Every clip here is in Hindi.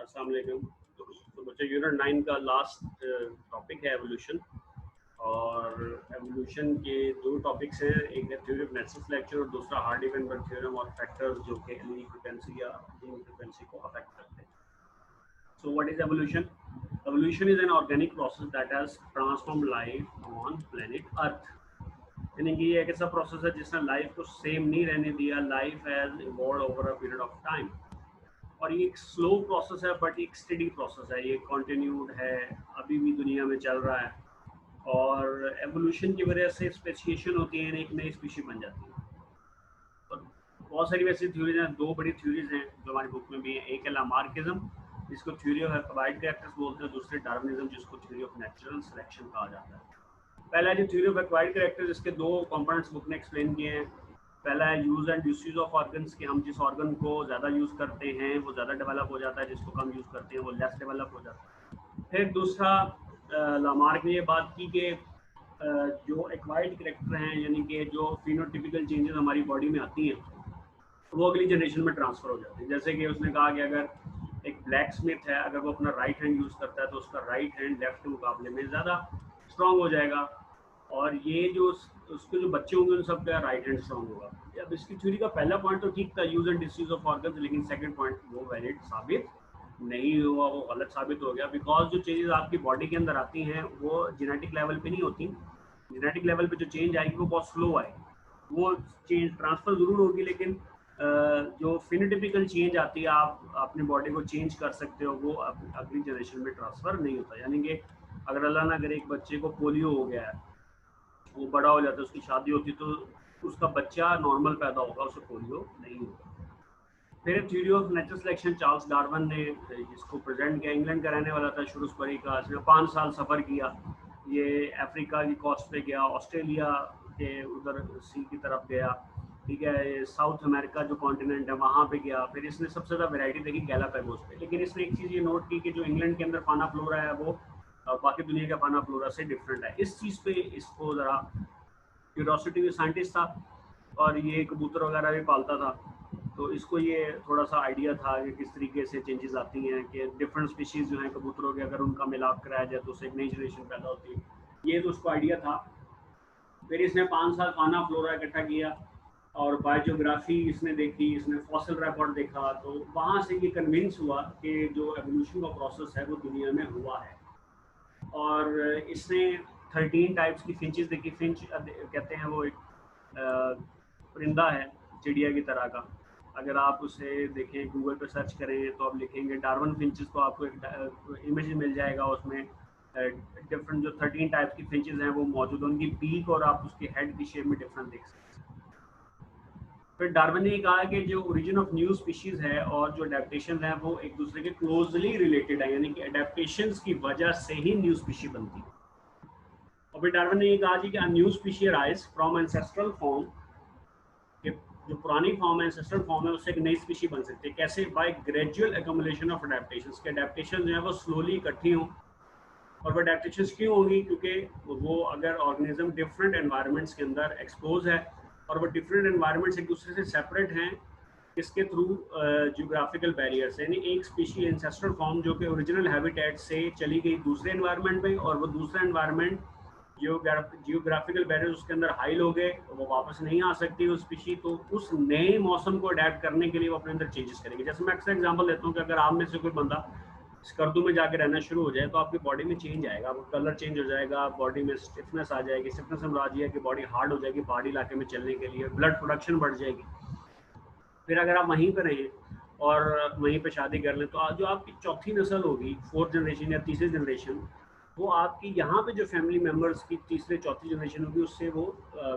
अस्सलाम वालेकुम। तो बच्चे यूनिट 9 का लास्ट टॉपिक है एवोल्यूशन। और एवोल्यूशन के दो टॉपिक्स हैं, एक है थ्योरी ऑफ नेचुरल सिलेक्शन और दूसरा हार्ड इवेंट थ्योरम और फैक्टर्स जो कि एलई फ्रीक्वेंसी या जीन फ्रीक्वेंसी को अफेक्ट करते हैं। So what is evolution? Evolution is an organic process that has transformed life on planet earth. यानी कि ये एक ऐसा प्रोसेस है जिसने लाइफ को सेम नहीं रहने दिया। Life has evolved over a period of time और ये एक स्लो प्रोसेस है बट एक स्टडी प्रोसेस है, ये कंटिन्यूड है, अभी भी दुनिया में चल रहा है। और एवोल्यूशन की वजह से स्पेसिएशन होती है, एक नई स्पीशी बन जाती है। और बहुत सारी वैसी थ्योरीज हैं, दो बड़ी थ्योरीज हैं जो हमारी बुक में भी हैं। एक है लामार्किज्म जिसको थ्योरी ऑफ एक्वायर्ड कैरेक्टर्स बोलते हैं, दूसरे डार्विनिज्म जिसको थ्योरी ऑफ नेचुरल सिलेक्शन कहा जाता है। पहला जो थ्योरी ऑफ एक्वायर्ड कैरेक्टर्स, इसके दो कंपोनेंट्स बुक ने एक्सप्लेन किए हैं। पहला है use and disuse of organs, कि हम जिस ऑर्गन को ज़्यादा यूज़ करते हैं वो ज़्यादा डेवलप हो जाता है, जिसको कम यूज़ करते हैं वो लेस डेवलप हो जाता है। फिर दूसरा लामार्क ने ये बात की कि जो एक्वायर्ड कैरेक्टर हैं, यानी कि जो फिनोटिपिकल चेंजेस हमारी बॉडी में आती हैं वो अगली जनरेशन में ट्रांसफ़र हो जाती है। जैसे कि उसने कहा कि अगर एक ब्लैक स्मिथ है, अगर वो अपना राइट हैंड यूज़ करता है तो उसका राइट हैंड लेफ्ट के मुकाबले में ज़्यादा स्ट्रॉन्ग हो जाएगा। और ये जो उसके जो बच्चे होंगे उन सब का राइट हैंड स्ट्रॉन्ग होगा। अब इसकी थ्योरी का पहला पॉइंट तो ठीक था, use and disuse of organs, लेकिन सेकंड पॉइंट वो वैलिड साबित नहीं हुआ, वो गलत साबित हो गया। बिकॉज जो चेंजेस आपकी बॉडी के अंदर आती हैं वो जेनेटिक लेवल पे नहीं होती। जेनेटिक लेवल पे जो चेंज आएगी वो बहुत स्लो आएगी। वो चेंज ट्रांसफर ज़रूर होगी, लेकिन जो फिनोटिपिकल चेंज आती है, आप अपनी बॉडी को चेंज कर सकते हो, वो अगली जनरेशन में ट्रांसफ़र नहीं होता। यानी कि अगर अल्लाह ना करे एक बच्चे को पोलियो हो गया है, वो बड़ा हो जाता है, उसकी शादी होती तो उसका बच्चा नॉर्मल पैदा होगा, उसे पोलियो नहीं होगा। फिर theory of natural selection Charles Darwin ने इसको प्रेजेंट किया। इंग्लैंड का रहने वाला था शुरूसबरी का, इसने 5 साल सफ़र किया। ये अफ्रीका की कोस्ट पे गया, ऑस्ट्रेलिया के उधर सी की तरफ गया, ठीक है, साउथ अमेरिका जो कॉन्टिनेंट है वहाँ पे गया। फिर इसने सबसे ज़्यादा वैरायटी देखी गैलापागोस पे। लेकिन इसने एक चीज़ ये नोट की कि जो इंग्लैंड के अंदर फाना फ्लोरा है वो बाकी दुनिया के फाना फ्लोरा से डिफरेंट है। इस चीज़ पे इसको ज़रा क्यूरोसिटी भी साइंटिस्ट था और ये कबूतर वगैरह भी पालता था, तो इसको ये थोड़ा सा आइडिया था कि किस तरीके से चेंजेस आती हैं, कि डिफरेंट स्पीशीज़ जो हैं कबूतरों के, अगर उनका मिलाप कराया जाए तो उससे एक नई जनरेशन पैदा होती है। ये तो उसको आइडिया था। फिर इसने 5 साल फाना फ्लोरा इकट्ठा किया और बायोजियोग्राफी इसने देखी, इसने फॉसिल रिकॉर्ड देखा, तो वहाँ से ये कन्विंस हुआ कि जो एवोल्यूशन का प्रोसेस है वो दुनिया में हुआ है। और इसने 13 टाइप्स की फिंचेस देखी। फिंच कहते हैं वो एक परिंदा है, चिड़िया की तरह का। अगर आप उसे देखें, गूगल पे सर्च करें तो आप लिखेंगे डार्विन फिंचेस, तो आपको एक इमेज मिल जाएगा। उसमें डिफरेंट जो 13 टाइप्स की फिंचेस हैं वो मौजूद हैं, उनकी पीक और आप उसके हेड की शेप में डिफरेंट देख सकते हैं। फिर डार्विन ने कहा कि जो ओरिजिन ऑफ न्यू स्पीशीज़ है और जो अडेप्टेशन हैं वो एक दूसरे के क्लोजली रिलेटेड है, यानी कि अडेप्टेशंस की वजह से ही न्यू स्पीशी बनती है। और फिर डार्विन ने ये कहा कि new species arise from ancestral form, कि जो पुरानी फॉर्म है, एंसेस्ट्रल फॉर्म है, उससे एक नई स्पीशी बन सकती है। कैसे? By gradual accumulation of adaptations, के अडेप्टेशन जो है वो स्लोली इकट्ठी हों। और वो अडेप्टेशंस क्यों होंगी? क्योंकि वो अगर ऑर्गेनिज्म डिफरेंट एनवायरनमेंट्स के अंदर एक्सपोज है और वो डिफरेंट एनवायरनमेंट्स एक दूसरे से सेपरेट हैं, इसके थ्रू जियोग्राफिकल बैरियर्स, यानी एक स्पीशी एंसेस्ट्रल फॉर्म जो कि ओरिजिनल हैबिटेट से चली गई दूसरे एनवायरनमेंट में, और वो दूसरा एनवायरनमेंट जियोग्राफिकल बैरियर उसके अंदर हाइल हो गए, वो वापस नहीं आ सकती वो स्पीशी, तो उस नए मौसम को अडेप्ट करने के लिए वो अपने अंदर चेंजेस करेगी। जैसे मैं अक्सर एग्जांपल देता हूँ कि अगर आप में से कोई बंदा स्कर्दू में जाके रहना शुरू हो जाए तो आपकी बॉडी में चेंज आएगा, वो कलर चेंज हो जाएगा, बॉडी में स्टिफनेस आ जाएगी। स्टिफनेस में मुराद ये है कि बॉडी हार्ड हो जाएगी पहाड़ी इलाके में चलने के लिए, ब्लड प्रोडक्शन बढ़ जाएगी। फिर अगर आप वहीं पर रहें और वहीं पे शादी कर लें तो जो आपकी चौथी नस्ल होगी, 4th जनरेशन या तीसरी जनरेशन, वो आपकी यहाँ पे जो फैमिली मेम्बर्स की तीसरे चौथी जनरेशन होगी उससे वो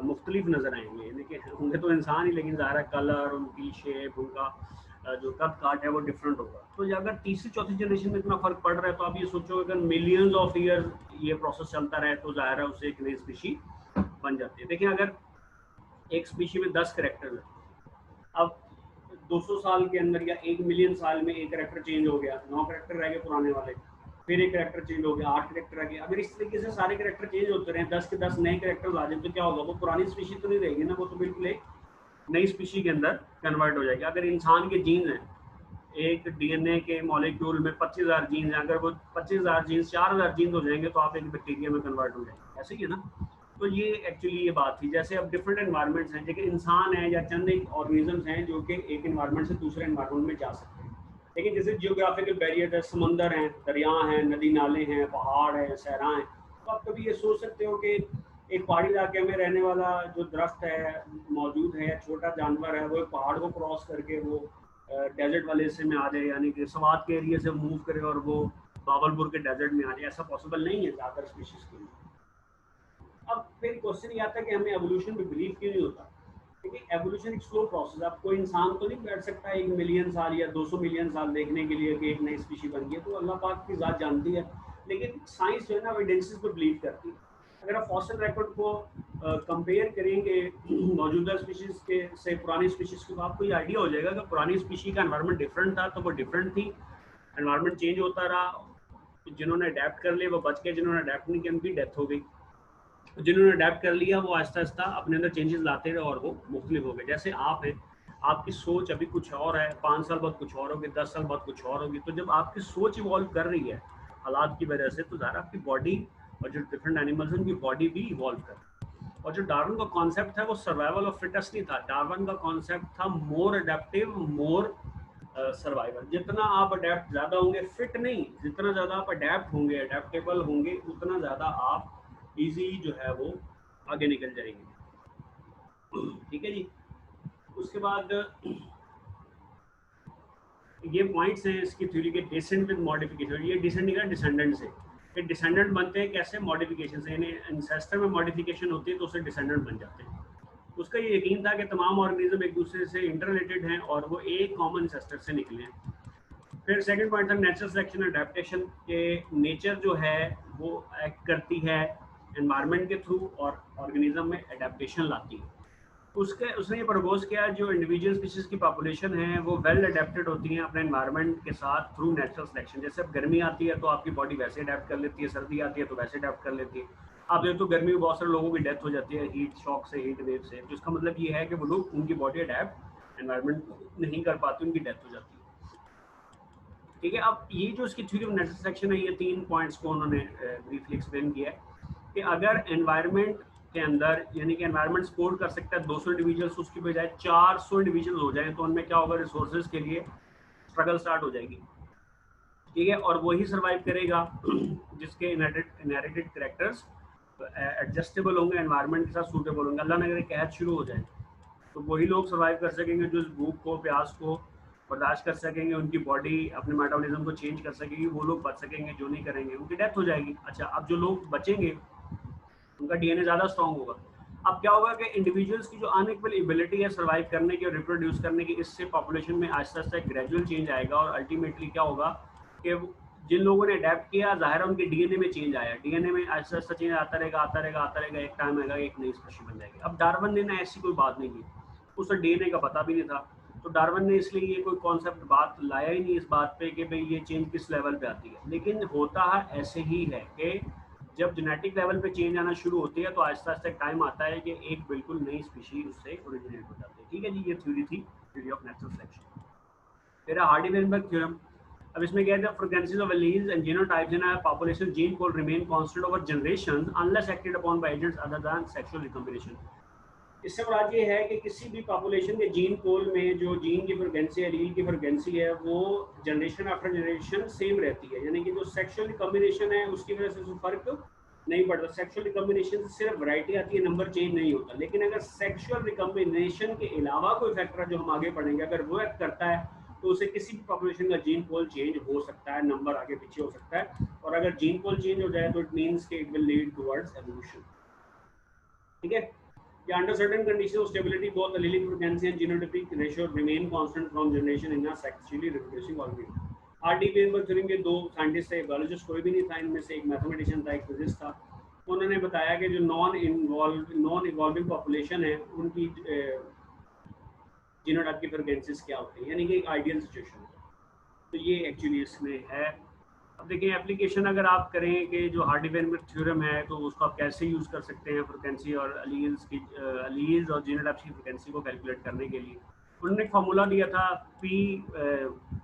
मुख्तलिफ नज़र आएंगे। यानी कि होंगे तो इंसान ही, लेकिन ज़ाहिर कलर, उनकी शेप, उनका जो कद काट है वो डिफरेंट होगा। तो अगर तीसरी चौथी जनरेशन में इतना फ़र्क पड़ रहा है तो आप ये सोचो अगर मिलियंस ऑफ ईयर्स ये प्रोसेस चलता रहे तो ज़ाहिर है उससे एक नई स्पीशी बन जाती है। देखिए, अगर एक स्पीशी में 10 करेक्टर है, अब 200 साल के अंदर या 1 मिलियन साल में एक करेक्टर चेंज हो गया, 9 करेक्टर रह गए पुराने वाले, फिर एक करेक्टर चेंज हो गया, 8 करेक्टर रह गए। अगर इस तरीके से सारे करेक्टर चेंज होते रहे, 10 के 10 नए करेक्टर आ जाए तो क्या होगा? वो पुरानी स्पीशी तो नहीं रहेगी ना, वो तो बिल्कुल एक नई स्पीशी के अंदर कन्वर्ट हो जाएगी। अगर इंसान के जीन हैं एक डीएनए के मॉलिक्यूल में 25,000 जीन्स हैं, अगर वो 25,000 जीन्स 4,000 जीन्स हो जाएंगे तो आप एक बैक्टीरिया में कन्वर्ट हो जाएंगे, ऐसे ही है ना। तो ये एक्चुअली ये बात थी। जैसे अब डिफरेंट एनवायरनमेंट्स हैं, जैसे इंसान है या चंद एक ऑर्गेनिजम्स हैं जो कि एक एनवायरनमेंट से दूसरे एनवायरनमेंट में जा सकते हैं, लेकिन जैसे जियोग्राफिकल बैरियर है, समंदर हैं, दरिया हैं, नदी नाले हैं, पहाड़ हैं, सहरा हैं, तो आप कभी ये सोच सकते हो कि एक पहाड़ी इलाके में रहने वाला जो दरख्त है मौजूद है, छोटा जानवर है, वो एक पहाड़ को क्रॉस करके वो डेजर्ट वाले हिस्से में आ जाए, यानी कि सवात के एरिया से मूव करे और वो बावलपुर के डेजर्ट में आ जाए, ऐसा पॉसिबल नहीं है ज़्यादातर स्पीशीज़ के लिए। अब फिर क्वेश्चन ये आता है कि हमें एवोल्यूशन में बिलीव क्यों नहीं होता, क्योंकि एवोल्यूशन एक स्लो प्रोसेस है। अब कोई इंसान तो नहीं बैठ सकता 1 मिलियन साल या 200 मिलियन साल देखने के लिए कि एक नई स्पीशी बन गई है, तो अल्लाह पाक की ज़ात जानती है। लेकिन साइंस जो है ना एविडेंसेस पर बिलीव करती है। अगर आप फॉसिल रिकॉर्ड को कंपेयर करेंगे मौजूदा स्पीशीज़ के से पुरानी स्पीशीज़ के, तो आपको ये आइडिया हो जाएगा कि पुरानी स्पीशी का एनवायरनमेंट डिफरेंट था, तो वो डिफरेंट थी, एनवायरनमेंट चेंज होता रहा, जिन्होंने अडेप्ट कर लिया वो बच गए, जिन्होंने अडेप्ट नहीं किया उनकी डेथ हो गई, जिन्होंने अडेप्ट कर लिया वो आहिस्ता आहिस्ता अपने अंदर चेंजेस लाते रहे और वो मुख्तलिफ हो गए। जैसे आप हैं, आपकी सोच अभी कुछ और है, 5 साल बाद कुछ और होगी, 10 साल बाद कुछ और होगी। तो जब आपकी सोच इवॉल्व कर रही है हालात की वजह से, तो ज़ाहिर आपकी बॉडी और जो डिफरेंट एनिमल्स हैं उनकी बॉडी भी इवॉल्व कर रही है। और जो डार्विन का कॉन्सेप्ट है वो सर्वाइवल ऑफ फिटेस्ट नहीं था, डार्विन का कॉन्सेप्ट था मोर अडेप्टिव, मोर सर्वाइवल। जितना आप अडेप्ट ज़्यादा होंगे, फिट नहीं, जितना ज़्यादा आप अडेप्ट होंगे, अडेप्टेबल होंगे, उतना ज़्यादा आप इजी जो है वो आगे निकल जाएंगे। ठीक है जी। उसके बाद ये पॉइंट्स हैं इसकी थ्योरी के, डिसेंट विद मॉडिफिकेशन। ये डिसेंट नहीं, डिसेंडेंट से, ये डिसेंडेंट बनते हैं कैसे, मॉडिफिकेशन से, यानी एंसेस्टर में मॉडिफिकेशन होती है तो उससे डिसेंडेंट बन जाते हैं। उसका ये यकीन था कि तमाम ऑर्गेनिज्म एक दूसरे से इंटररिलेटेड हैं और वो एक कॉमन एंसेस्टर से निकले हैं। फिर सेकंड पॉइंट था नेचुरल सिलेक्शन अडेप्टेशन, के नेचर जो है वो एक्ट करती है एनवायरनमेंट के थ्रू और ऑर्गेनिज्म में अडेप्टेशन लाती है। उसने ये प्रपोज किया जो इंडिविजुअल स्पीशीज की पॉपुलेशन है वो वेल अडेप्टेड होती हैं अपने एनवायरनमेंट के साथ थ्रू नेचुरल सिलेक्शन। जैसे अब गर्मी आती है तो आपकी बॉडी वैसे अडेप्ट कर लेती है, सर्दी आती है तो वैसे अडेप्ट कर लेती है। आप देखो तो गर्मी में बहुत सारे लोगों की डेथ हो जाती है हीट शॉक से, हीट वेव से, तो इसका मतलब ये है कि वो लोग, उनकी बॉडी अडेप्ट एनवायरनमेंट नहीं कर पाती, उनकी डेथ हो जाती है। ठीक है। अब ये जो इसकी थ्योरी ऑफ नेचुरल सिलेक्शन है, ये 3 पॉइंट्स को उन्होंने ब्रीफली एक्सप्लेन किया है कि अगर एनवायरनमेंट के अंदर, यानी कि एनवायरनमेंट सपोर्ट कर सकता है 200 इंडिविजुअल्स, उसकी बजाय 400 इंडिविजुअल हो जाए तो उनमें क्या होगा, रिसोर्सेज के लिए स्ट्रगल स्टार्ट हो जाएगी। ठीक है। और वही सर्वाइव करेगा जिसके इनहेरिटेड कैरेक्टर्स एडजस्टेबल होंगे, एनवायरनमेंट के साथ सूटेबल होंगे। अल्लाह ने अगर कहत शुरू हो जाए तो वही लोग सर्वाइव कर सकेंगे जो इस भूख को, प्यास को बर्दाश्त कर सकेंगे, उनकी बॉडी अपने मेटाबॉलिज्म को चेंज कर सकेगी, वो लोग बच सकेंगे। जो नहीं करेंगे उनकी डेथ हो जाएगी। अच्छा, अब जो लोग बचेंगे उनका डीएनए ज़्यादा स्ट्रॉन्ग होगा। अब क्या होगा कि इंडिविजुअल्स की जो अनइक्वल एबिलिटी है सर्वाइव करने की और रिप्रोड्यूस करने की, इससे पॉपुलेशन में आहिस्ता आहिस्ता एक ग्रेजुअल चेंज आएगा और अल्टीमेटली क्या होगा कि जिन लोगों ने अडेप्ट किया, ज़ाहिर है उनके डीएनए में चेंज आया, डीएनए में आहिस्ता आहिस्ता चेंज आता रहेगा, आता रहेगा, आता रहेगा, एक टाइम आएगा एक नई स्पीशी बन जाएगी। अब डार्विन ने ना ऐसी कोई बात नहीं की, उसे डीएनए का पता भी नहीं था, तो डार्विन ने इसलिए ये कोई कॉन्सेप्ट बात लाया ही नहीं इस बात पे कि भाई ये चेंज किस लेवल पे आती है। लेकिन होता है ऐसे ही है कि जब जेनेटिक लेवल पे चेंज आना शुरू होती है तो आहिस्ता आहिस्ता टाइम आता है कि एक बिल्कुल नई स्पीशी उससे ओरिजिनेट हो जाती है। ठीक है जी, ये थ्योरी थी, थ्योरी ऑफ नेचुरल सिलेक्शन। फिर हार्डी-वेनबर्ग थ्योरम। अब इसमें क्या है, frequencies of alleles and genotypes in a population gene pool remain constant over generations unless acted upon by agents other than sexual recombination. इससे मुराद ये है कि किसी भी पॉपुलेशन के जीन पोल में जो जीन की फ्रीक्वेंसी, एलील की फ्रीक्वेंसी है, वो जनरेशन आफ्टर जनरेशन सेम रहती है, यानी कि जो सेक्सुअल रिकॉम्बिनेशन है उसकी वजह से फर्क नहीं पड़ता। सेक्सुअल रिकॉम्बिनेशन से सिर्फ वैरायटी आती है, नंबर चेंज नहीं होता। लेकिन अगर सेक्सुअल रिकॉम्बिनेशन के अलावा कोई फैक्टर जो हम आगे पढ़ेंगे अगर वो एक्ट करता है तो उसे किसी भी पॉपुलेशन का जीन पोल चेंज हो सकता है, नंबर आगे पीछे हो सकता है। और अगर जीन पोल चेंज हो जाए तो इट मीन्स कि it will lead towards evolution. ठीक है। Yeah, under certain conditions of stability, both allelic frequency and genotypic ratio remain constant from generation in a sexually reproducing organism. Hardy-Weinberg theorem के 2 साइंटिस्ट थे, बायोलॉजिस्ट कोई भी नहीं था इनमें से, एक मैथमेटिशियन था, एक फिजिस्ट था। उन्होंने बताया कि जो नॉन इवॉल्विंग पॉपुलेशन है उनकी जीनोटाइप की फ्रीक्वेंसीज क्या होती है, यानी कि एक आइडियल सिचुएशन है। तो ये एक्चुअली इसमें है। अब देखिए एप्लीकेशन अगर आप करें कि जो हार्डी-वेनबर्ग थ्योरम है तो उसको आप कैसे यूज़ कर सकते हैं फ्रीक्वेंसी और एलील्स और जीनोटाइप्स की फ्रीक्वेंसी को कैलकुलेट करने के लिए। उन्होंने फार्मूला दिया था P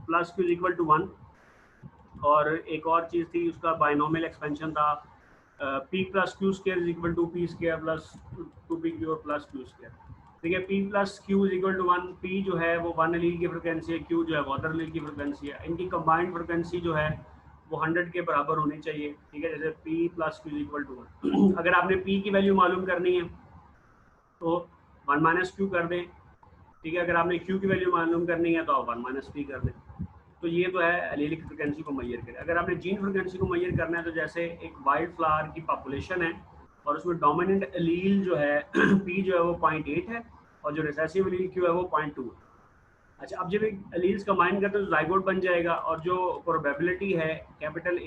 plus Q equal to 1, और एक और चीज़ थी उसका बाइनोमियल एक्सपेंशन था P plus Q square is equal to P square plus 2p Q plus Q square. ठीक है, P plus Q is equal to 1, P जो है वो 1 एलील की फ्रिक्वेंसी है, Q जो है वो अदर एलील की फ्रिक्वेंसी है, इनकी कंबाइंड फ्रिक्वेंसी जो है वो 100 के बराबर होनी चाहिए। ठीक है, जैसे P plus Q is equal to 1। अगर आपने P की वैल्यू मालूम करनी है तो 1 माइनस क्यू कर दें। ठीक है, अगर आपने Q की वैल्यू मालूम करनी है तो आप 1 माइनस P कर दें। तो ये तो है एलीलिक फ्रिक्वेंसी को मैयर करें। अगर आपने जीन फ्रिक्वेंसी को मैयर करना है तो जैसे एक वाइल्ड फ्लावर की पॉपुलेशन है और उसमें डोमिनेंट एलील जो है P जो है वो 0.8 है और जो रिसेसिव एलील Q है वो 0.2 है। अच्छा, अब जब एक एलील्स कंबाइन करते हैं तो जाइगोट बन जाएगा, और जो प्रोबेबिलिटी है कैपिटल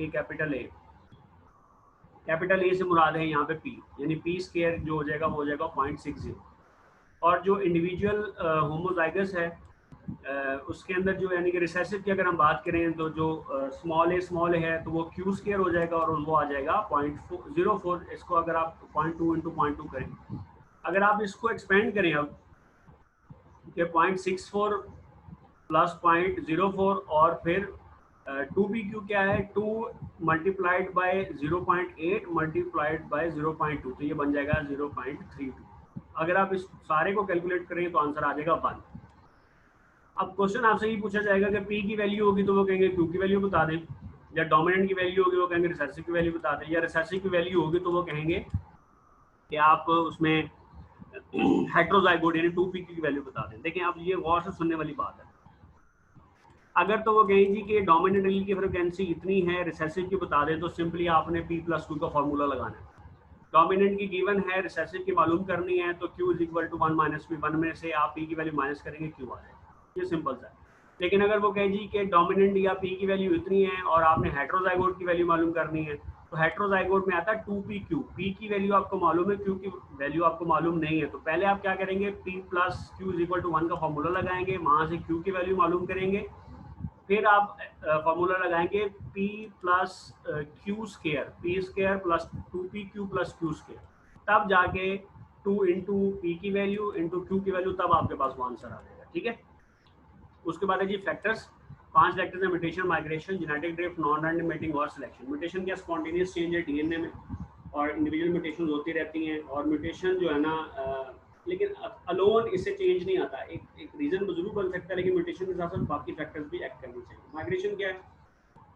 ए से मुराद है यहाँ पे P, यानी P स्केयर जो हो जाएगा वो हो जाएगा 0.60। और जो इंडिविजुअल होमोजाइगस है उसके अंदर जो यानी कि रिसेसिव की अगर हम बात करें तो जो स्मॉल ए है तो वो क्यू स्केयर हो जाएगा और वो आ जाएगा 0.04। इसको अगर आप 0.2 इंटू 0.2 करें, अगर आप इसको एक्सपेंड करें अब कि 0.64 प्लस 0.04 और फिर 2p/q क्या है, 2 मल्टीप्लाइड बाय 0.8 मल्टीप्लाइड बाय 0.2, तो ये बन जाएगा 0.32। अगर आप इस सारे को कैलकुलेट करें तो आंसर आ जाएगा 1। अब क्वेश्चन आपसे ये पूछा जाएगा कि P की वैल्यू होगी तो वो कहेंगे Q की वैल्यू बता दें, या डोमिनेंट की वैल्यू होगी वो कहेंगे रिसेसिव की वैल्यू बता दें, या रिसेसिव की वैल्यू होगी तो वो कहेंगे कि आप उसमें हेट्रोजाइगोट यानी 2p की वैल्यू बता दें। देखिए अब ये गौर से सुनने वाली बात है। अगर तो वो कहें जी कि डोमिनेंट एलील की फ्रिक्वेंसी इतनी है, रिसेसिव की बता दें, तो सिंपली आपने P प्लस Q का फॉर्मूला लगाना है। डोमिनेंट की गिवन है, रिसेसिव की मालूम करनी है, तो Q is equal to 1 minus P, 1 में से आप P की वैल्यू माइनस करेंगे Q आ जाएगा। ये सिंपल सा है। लेकिन अगर वो कहे जी कि डोमिनेंट या P की वैल्यू इतनी है और आपने हेट्रोजाइगोट की वैल्यू मालूम करनी है, तो हेट्रोजाइगोट में आता है 2pq, P की वैल्यू आपको मालूम है, Q की वैल्यू आपको मालूम नहीं है, तो पहले आप क्या करेंगे, P plus Q is equal to 1 का फॉर्मूला लगाएंगे, वहाँ से Q की वैल्यू मालूम करेंगे, फिर आप फॉर्मूला लगाएंगे P plus Q square, P square plus 2pq plus Q square, तब जाके 2 इंटू P की वैल्यू इंटू Q की वैल्यू, तब आपके पास वो आंसर आ जाएगा। ठीक है, उसके बाद है जी फैक्टर्स। 5 फैक्टर्स है, mutation, migration, genetic drift, non random mating और सिलेक्शन। म्यूटेशन क्या, स्पॉन्टेनियस चेंज है डीएनए में, और इंडिविजुअल म्यूटेशन होती रहती हैं, और म्यूटेशन जो है ना लेकिन अलोन इससे चेंज नहीं आता, एक रीजन जरूर बन सकता है, लेकिन म्यूटेशन के साथ साथ बाकी फैक्टर्स भी एक्ट करने चाहिए। माइग्रेशन क्या है,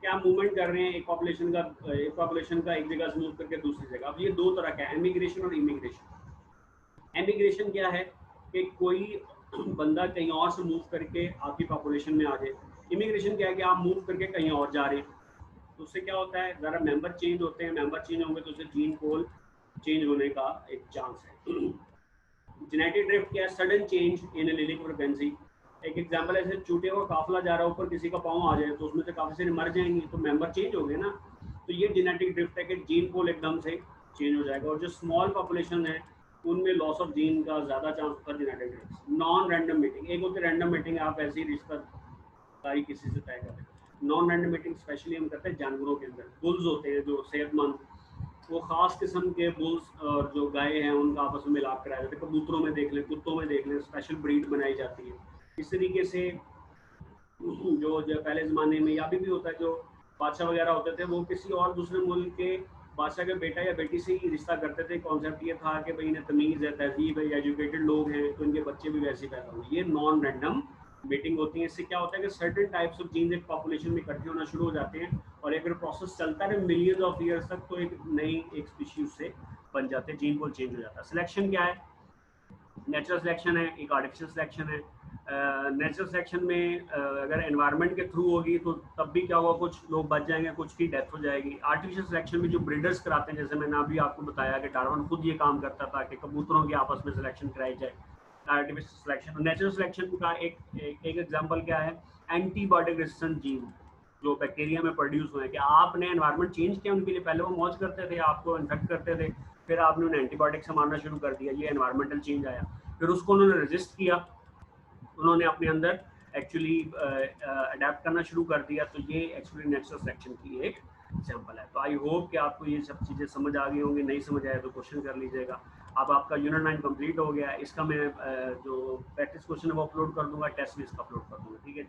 क्या आप मूवमेंट कर रहे हैं एक पॉपुलेशन का एक जगह से मूव करके दूसरी जगह। अब ये दो तरह का है, एमिग्रेशन और इमिग्रेशन। एमिग्रेशन क्या है कि कोई बंदा कहीं और से मूव करके आपकी पॉपुलेशन में आ जाए। इमिग्रेशन क्या है कि आप मूव करके कहीं और जा रहे हैं, तो उससे क्या होता है, ज़रा मेंबर चेंज होते हैं, मेंबर चेंज होंगे तो उससे जीन पोल चेंज होने का एक चांस है। जेनेटिक ड्रिफ्ट क्या है, sudden change in allelic frequency. एक एग्जांपल ऐसे चूटे हुआ काफिला जा रहा है, ऊपर किसी का पाँव आ जाए तो उसमें से काफी सारे मर जाएंगे, तो मेंबर चेंज हो गए ना, तो ये जेनेटिक ड्रिफ्ट है कि जीन पोल एकदम से चेंज हो जाएगा। और जो स्मॉल पॉपुलेशन है उनमें लॉस ऑफ जीन का ज़्यादा चांस होता है genetic drift. Non random meeting, एक होती है रैंडम मीटिंग, आप ऐसी रिश्तेदारी किसी से तय करें। नॉन रैंडम मीटिंग स्पेशली हम करते हैं जानवरों के अंदर। बुल्स होते हैं जो सेहतमंद, वो खास किस्म के बुल्स और जो गाय हैं उनका आपस में मिलाप कराया जाता है। कबूतरों में देख लें, कुत्तों में देख लें, स्पेशल ब्रीड बनाई जाती है। इस तरीके से जो पहले ज़माने में या अभी भी होता है, जो बादशाह वगैरह होते थे वो किसी और दूसरे मुल्क के बादशाह के बेटा या बेटी से ही रिश्ता करते थे। कॉन्सेप्ट ये था कि भाई इन्हें तमीज़ है, तहजीब है, एजुकेटेड लोग हैं तो इनके बच्चे भी वैसे पैदा होंगे। ये नॉन रैंडम मीटिंग होती है। इससे क्या होता है कि सर्टेन टाइप्स ऑफ जीन्स एक पॉपुलेशन में इकट्ठे होना शुरू हो जाते हैं, और अगर प्रोसेस चलता है मिलियंस ऑफ ईयर्स तक, तो एक नई एक स्पीशीज से बन जाते हैं, जीन पोल चेंज हो जाता है। सिलेक्शन क्या है, नेचुरल सिलेक्शन है, एक आर्टिफिशियल सिलेक्शन है। नेचुरल सिलेक्शन में अगर एनवायरनमेंट के थ्रू होगी तो तब भी क्या होगा, कुछ लोग बच जाएंगे, कुछ की डेथ हो जाएगी। आर्टिफिशियल सिलेक्शन में जो ब्रीडर्स कराते हैं, जैसे मैंने अभी आपको बताया कि डार्विन खुद ये काम करता था कि कबूतरों की आपस में सिलेक्शन कराई जाए, आर्टिफिशियल सिलेक्शन। नेचुरल सिलेक्शन का एक एग्जांपल क्या है, एंटीबायोटिक रेजिस्टेंट जीन जो बैक्टीरिया में प्रोड्यूस हुए हैं, कि आपने एनवायरनमेंट चेंज किया उनके लिए, पहले वो मौज करते थे, आपको इन्फेक्ट करते थे, फिर आपने उन्हें एंटीबायोटिक से मारना शुरू कर दिया, ये एनवायरमेंटल चेंज आया। फिर उसको उन्होंने रेजिस्ट किया, उन्होंने अपने अंदर एक्चुअली अडेप्ट करना शुरू कर दिया, तो ये एक्चुअली नेचुरल सिलेक्शन की एक एग्जांपल है। तो आई होप कि आपको ये सब चीज़ें समझ आ गई होंगी, नहीं समझ आया तो क्वेश्चन कर लीजिएगा। अब आपका यूनिट 9 कंप्लीट हो गया। इसका मैं जो प्रैक्टिस क्वेश्चन है वो अपलोड कर दूंगा, टेस्ट भी इसका अपलोड कर दूंगा। ठीक है।